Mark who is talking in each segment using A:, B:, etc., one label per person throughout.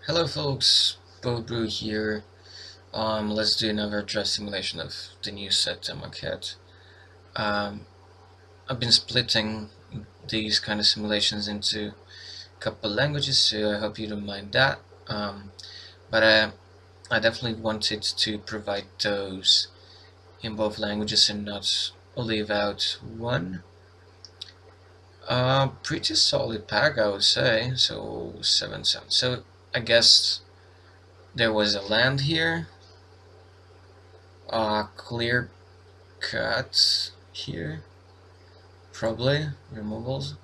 A: Hello folks, Brew here. Let's do another dress simulation of the new set Amonkhet. Um, I've been splitting these kind of simulations into a couple languages, so I hope you don't mind that. But I definitely wanted to provide those in both languages and not leave out one. Pretty solid pack, I would say. So 7-7. So I guess there was a land here. Clear cut here, probably removals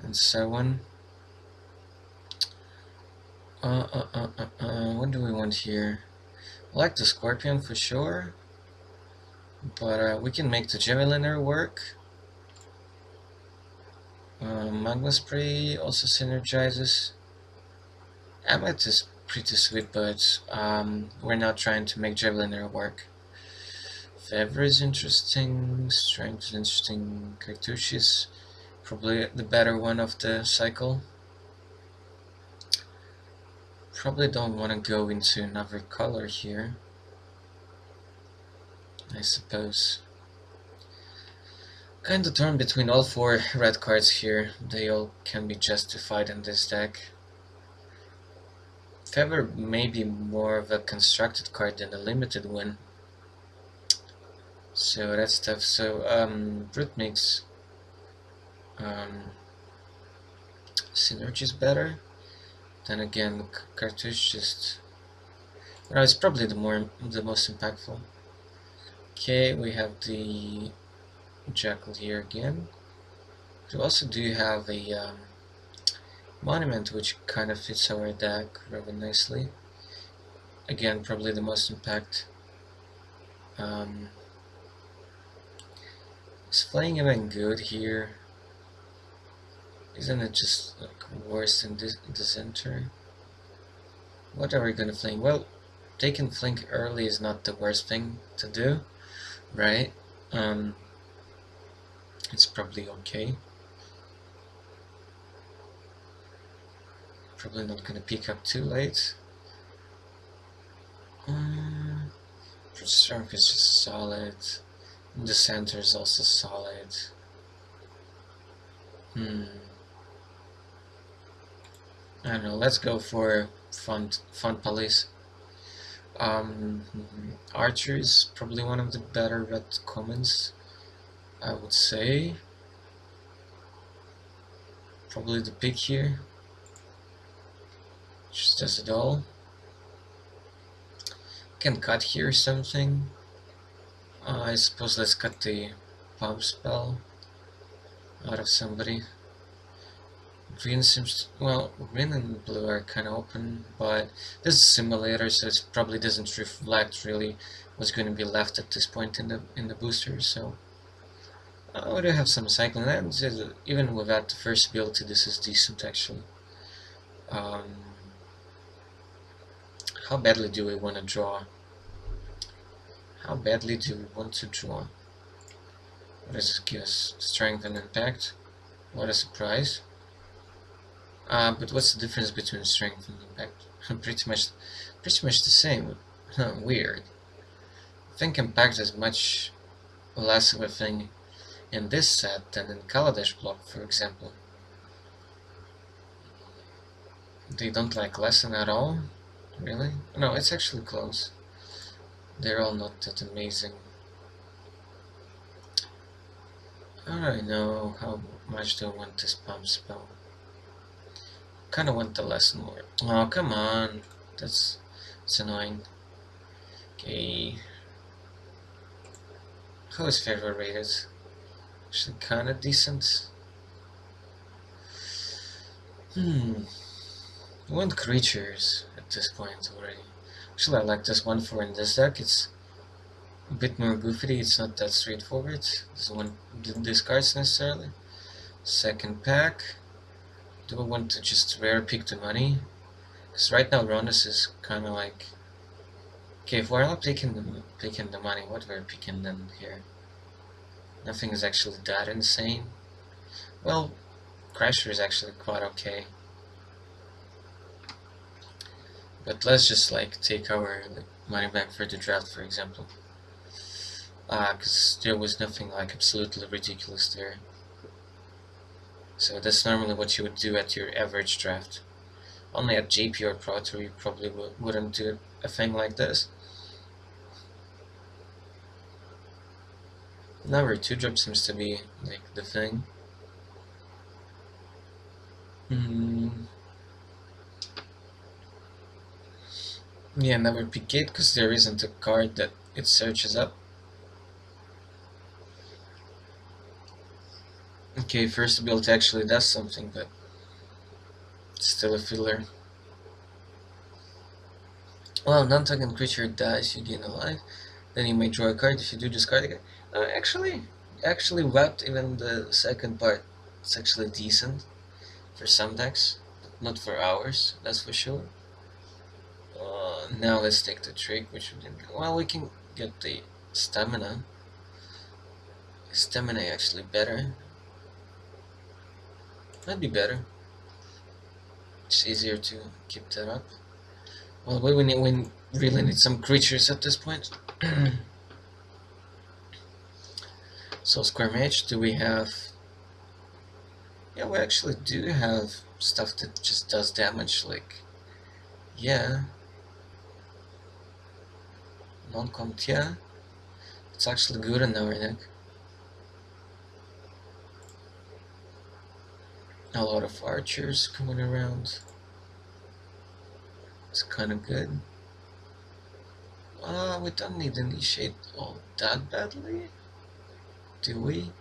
A: and so on. What do we want here? I like the Scorpion for sure, but we can make the Javeliner work. Magma Spray also synergizes. Amulet is pretty sweet, but we're not trying to make Javeliner work. Feather is interesting, Strength is interesting, Cartouche is probably the better one of the cycle. Probably don't want to go into another color here, I suppose. Kinda torn between all four red cards here. They all can be justified in this deck. Feather may be more of a constructed card than a limited one. So that's tough. So Brute makes Synergy is better. Then again, Cartouche just... No, it's probably the most impactful. Okay, we have the Jackal here again. We also do have a Monument, which kind of fits our deck rather nicely. Again, probably the most impact. Is Flaying even good here? Isn't it just like worse than the center? What are we gonna flank? Well, taking flank early is not the worst thing to do, right? It's probably okay. Probably not gonna pick up too late. Strength is just solid. The center is also solid. I don't know, let's go for Font Police. Archer is probably one of the better red commons, I would say. Probably the pick here. Just does it all. Can cut here something. I suppose let's cut the pump spell out of somebody. Green seems well. Green and blue are kind of open, but this is a simulator, so it probably doesn't reflect really what's going to be left at this point in the booster. So we do have some cycling, and even without the first ability, this is decent actually. How badly do we want to draw? How badly do we want to draw? What does this give us? Strength and impact. What a surprise. But what's the difference between strength and impact? pretty much the same. Weird. I think impact is much less of a thing in this set than in Kaladesh block, for example. They don't like lesson at all? Really? No, it's actually close. They're all not that amazing. I don't know how much do I want this pump spell. Kinda want the lesson more. Oh, come on. That's annoying. Okay. How is favor rated? Actually kinda decent. I want creatures at this point already. Actually, I like this one for in this deck. It's a bit more goofy. It's not that straightforward. This one discards necessarily. Second pack. Do I want to just rare pick the money? Because right now Ronus is kind of like... Okay, if we're not picking the money, what we're picking then here? Nothing is actually that insane. Well, Crasher is actually quite okay. But let's just like take our money back for the draft, for example. Because there was nothing like absolutely ridiculous there. So that's normally what you would do at your average draft. Only at GP or Pro Tour you probably wouldn't do a thing like this. Never 2-drop seems to be like the thing. Yeah, never pick it because there isn't a card that it searches up. Okay, first build actually does something, but it's still a filler. Well, non-token creature dies, you gain a life. Then you may draw a card. If you do, discard again. Actually, without even the second part, it's actually decent for some decks, but not for ours. That's for sure. Now let's take the trick, which we didn't. Well, we can get the stamina. Stamina actually better. Might be better. It's easier to keep that up. Well, we really need some creatures at this point. So Square Mage, do we have? Yeah, we actually do have stuff that just does damage, like, yeah. Non-comp, yeah. It's actually good in our deck. A lot of archers coming around. It's kind of good. We don't need to initiate all that badly, do we?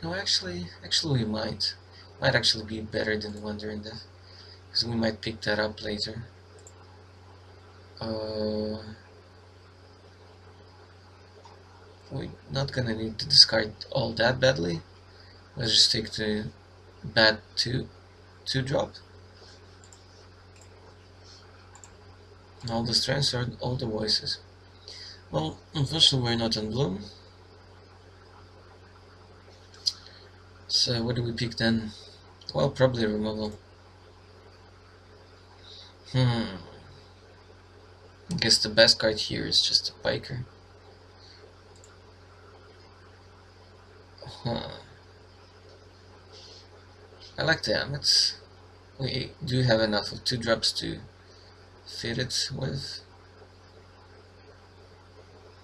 A: No, actually we might. Might actually be better than Wandering Death, because we might pick that up later. We're not gonna need to discard all that badly. Let's just take the bad 2-drop. All the strengths are all the voices. Well, unfortunately we're not on Bloom. So what do we pick then? Well, probably removal. I guess the best card here is just a Piker. I like the Amonkhet. We do have enough of 2-drops to fit it with.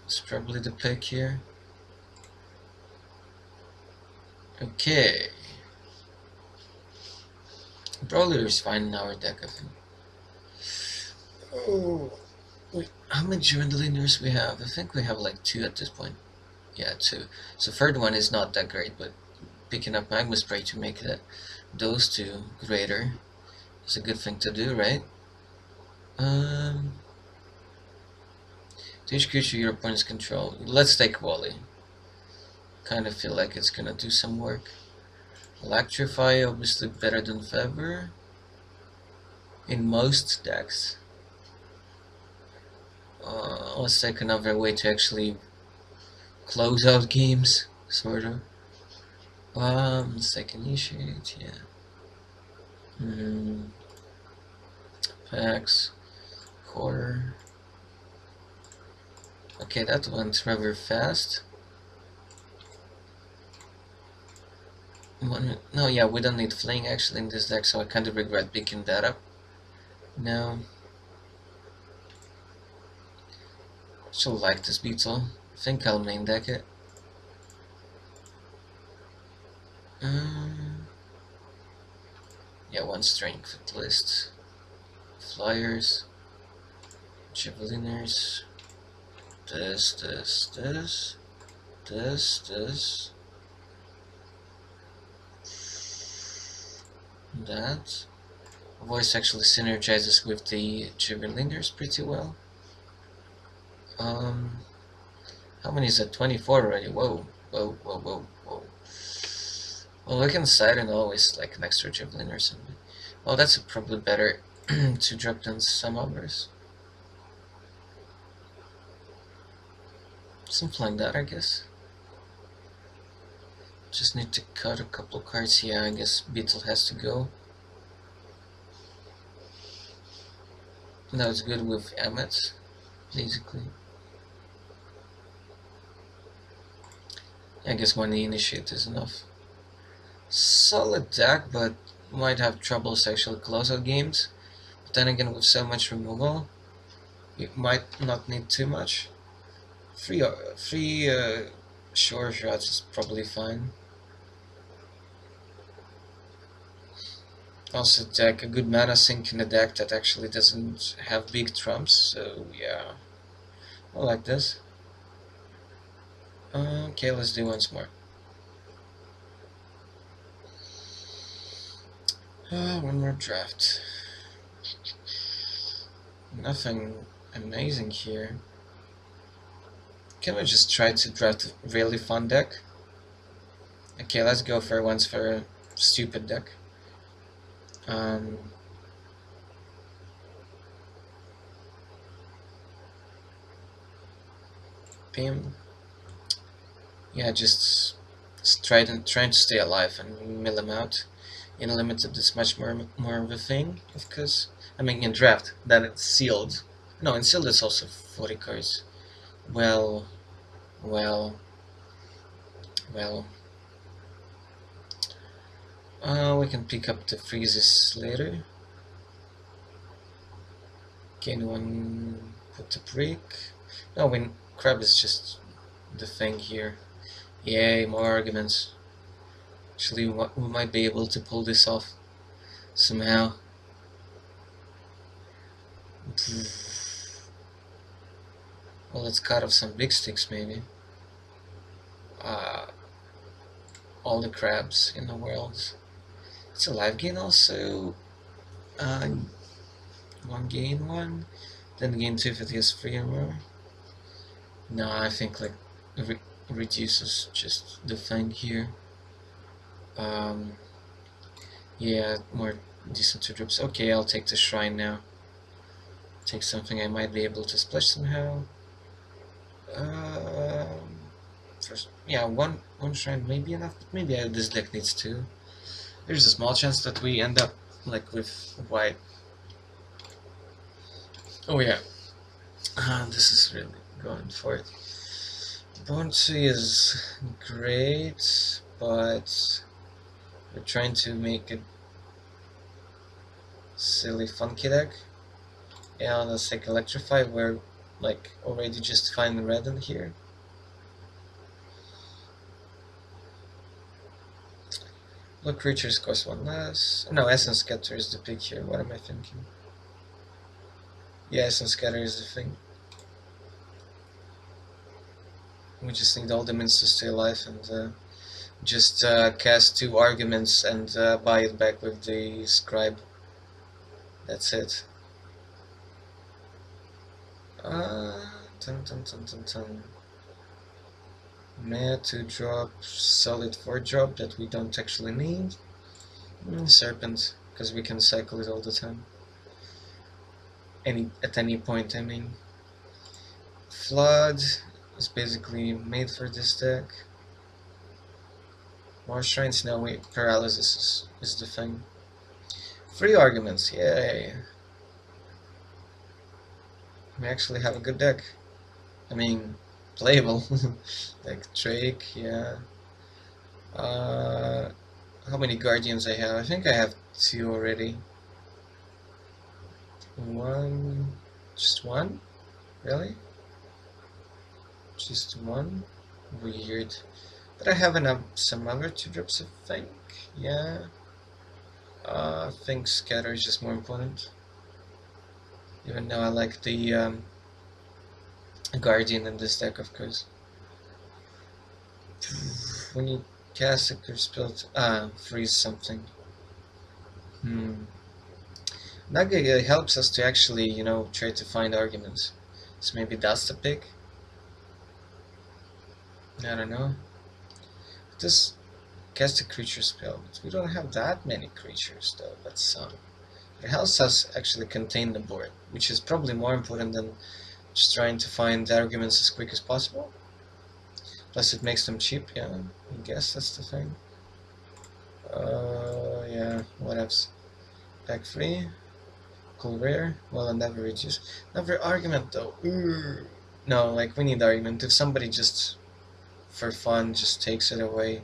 A: It's probably the pick here. Okay. Brawler is fine in our deck, I think. Oh, wait, how many Adrenaliners we have? I think we have like 2 at this point. Yeah, 2. So third one is not that great, but picking up Magma Spray to make those 2 greater is a good thing to do, right? To each creature your opponents control. Let's take Wally. Kind of feel like it's gonna do some work. Electrify, obviously better than Fever in most decks. Let's take another way to actually close out games, sort of. Let's take Initiate, yeah. Packs, Horror. Okay, that went rather fast. No, yeah, we don't need Fling actually in this deck, so I kind of regret picking that up. No. I still like this Beetle. I think I'll main deck it. Yeah, 1 strength at least. Flyers. Javeliners. This. That. Voice actually synergizes with the Javeliners pretty well. How many is that? 24 already. Whoa. Well, we can Siren always like an extra Javelin or something. Well, that's probably better to drop than some others. Something like that, I guess. Just need to cut a couple cards. Yeah, I guess Beetle has to go. Now it's good with Emmet, basically. I guess one initiate is enough. Solid deck, but might have troubles actually close out games. But then again, with so much removal, you might not need too much. Free sure shots is probably fine. Also, deck a good mana sink in a deck that actually doesn't have big trumps. So yeah, I like this. Okay, let's do once more. One more draft. Nothing amazing here. Can we just try to draft a really fun deck? Okay, let's go for once for a stupid deck. Pim. Yeah, just trying to stay alive and mill him out. In limited is much more of a thing, of course. I mean, in draft, then it's sealed. No, in sealed it's also 40 cards. Well, well, well. We can pick up the freezes later. Gain one, put the break. No, when crab is just the thing here. Yay, more arguments. Actually, we might be able to pull this off somehow. Well, let's cut off some big sticks, maybe. All the crabs in the world. It's a life gain also. One gain one, then gain two if it has 3 or more. No, I think like reduces just the thing here. Yeah, more decent 2 drops. Okay, I'll take the shrine now. Take something I might be able to splash somehow. First, yeah, one shrine may be enough, but maybe this deck needs 2. There's a small chance that we end up like with white. Oh yeah, this is really going for it. Bounty is great, but we're trying to make a silly funky deck. Yeah, let's take Electrify. We're like already just fine red in here. Look, creatures cost 1 less. No, Essence Scatter is the pick here. What am I thinking? Yeah, Essence Scatter is the thing. We just need all the mins to stay alive and just cast 2 arguments and buy it back with the scribe. That's it. Dun dun dun dun dun. Mad 2 drop, solid 4 drop that we don't actually need. Serpent, because we can cycle it all the time. At any point, I mean. Flood is basically made for this deck. More shrines, no wait, paralysis is the thing. 3 arguments, yay! We actually have a good deck. I mean, playable. Like Drake, yeah. How many guardians I have? I think I have 2 already. One, just 1? Really? Just 1? Weird. But I have some other 2 drops, I think. Yeah. I think Scatter is just more important. Even though I like the Guardian in this deck, of course. When you cast a spell, freeze something. That helps us to actually, try to find arguments. So maybe that's the pick. I don't know. Just cast a creature spell, but we don't have that many creatures though, but some. It helps us actually contain the board, which is probably more important than just trying to find arguments as quick as possible. Plus it makes them cheap, yeah, I guess that's the thing. Yeah, what else? Pack 3. Cool rare. Well, I never reduce. Never argument though. No, like we need argument. If somebody just for fun just takes it away,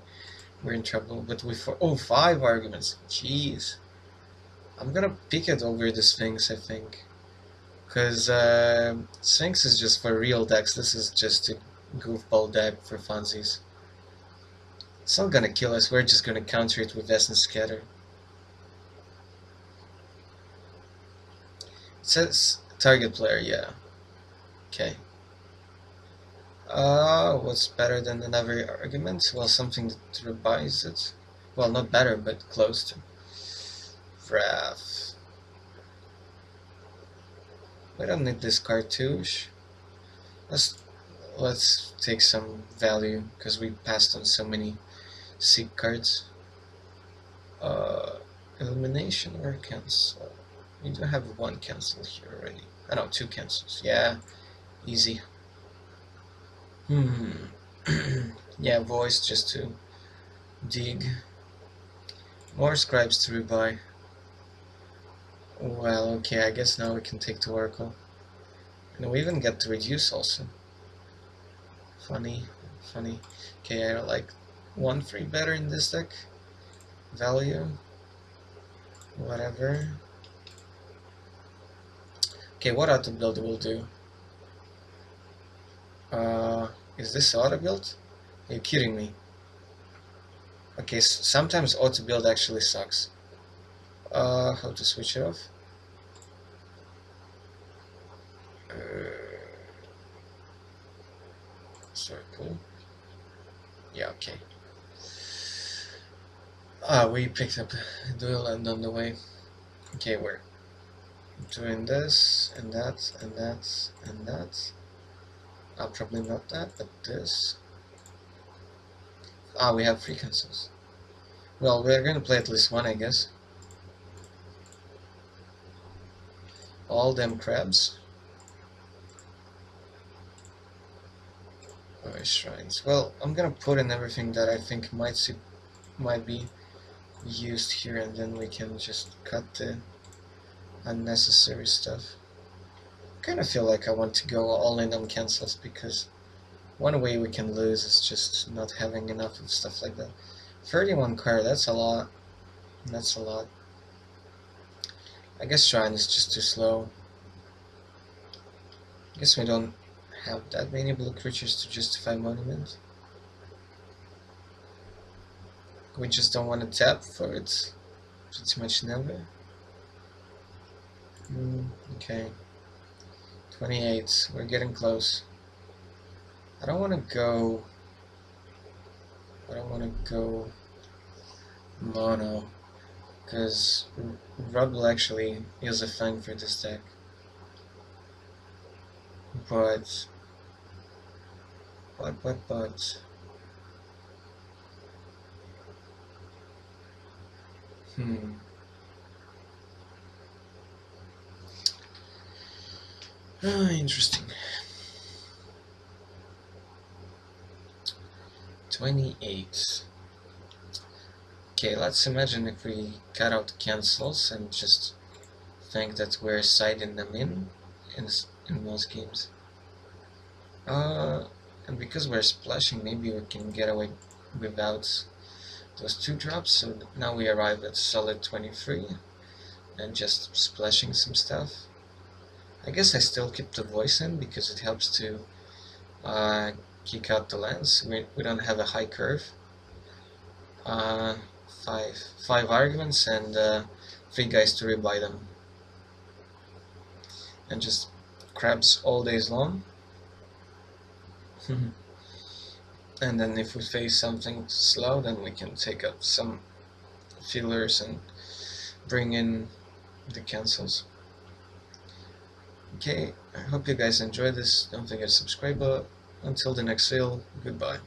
A: we're in trouble. But we for 5 arguments. Jeez. I'm gonna pick it over the Sphinx, I think. Because Sphinx is just for real decks. This is just a goofball deck for funsies. It's not gonna kill us. We're just gonna counter it with Essence Scatter. It says target player, yeah. Okay. What's better than another argument? Well, something that rebuys it. Well, not better, but close to. Wrath. We don't need this cartouche. Let's take some value because we passed on so many seek cards. Elimination or cancel. We do have 1 cancel here already. I know, 2 cancels. Yeah, easy. Yeah, voice just to dig. More scribes to rebuy. Well, okay, I guess now we can take the Oracle. And we even get to reduce also. Funny. Okay, I like 1 free better in this deck. Value. Whatever. Okay, what auto build will do? Is this auto build? Are you kidding me? Okay, sometimes auto build actually sucks. How to switch it off? Circle. Yeah, okay. We picked up dual and on the way. Okay, we're doing this and that and that and that. Probably not that, but this. We have 3 cancels. Well, we're gonna play at least 1, I guess. All them crabs. Shrines. Well, I'm gonna put in everything that I think might be used here, and then we can just cut the unnecessary stuff. I kind of feel like I want to go all in on cancels because one way we can lose is just not having enough of stuff like that. 31 card, that's a lot. That's a lot. I guess Shrine is just too slow. I guess we don't have that many blue creatures to justify Monument. We just don't want to tap for it. Pretty much never. Okay. 28. We're getting close. I don't want to go mono, because Rubble actually is a thing for this deck. But interesting. 28. Okay, let's imagine if we cut out cancels and just think that we're siding them in most games. And because we're splashing, maybe we can get away without those 2 drops, so now we arrive at solid 23 and just splashing some stuff. I guess I still keep the voice in because it helps to kick out the lands. We don't have a high curve. 5 arguments and 3 guys to rebuy them. And just crabs all days long. And then if we face something slow, then we can take up some fillers and bring in the cancels. Okay, I hope you guys enjoyed this. Don't forget to subscribe. Until the next sale, goodbye.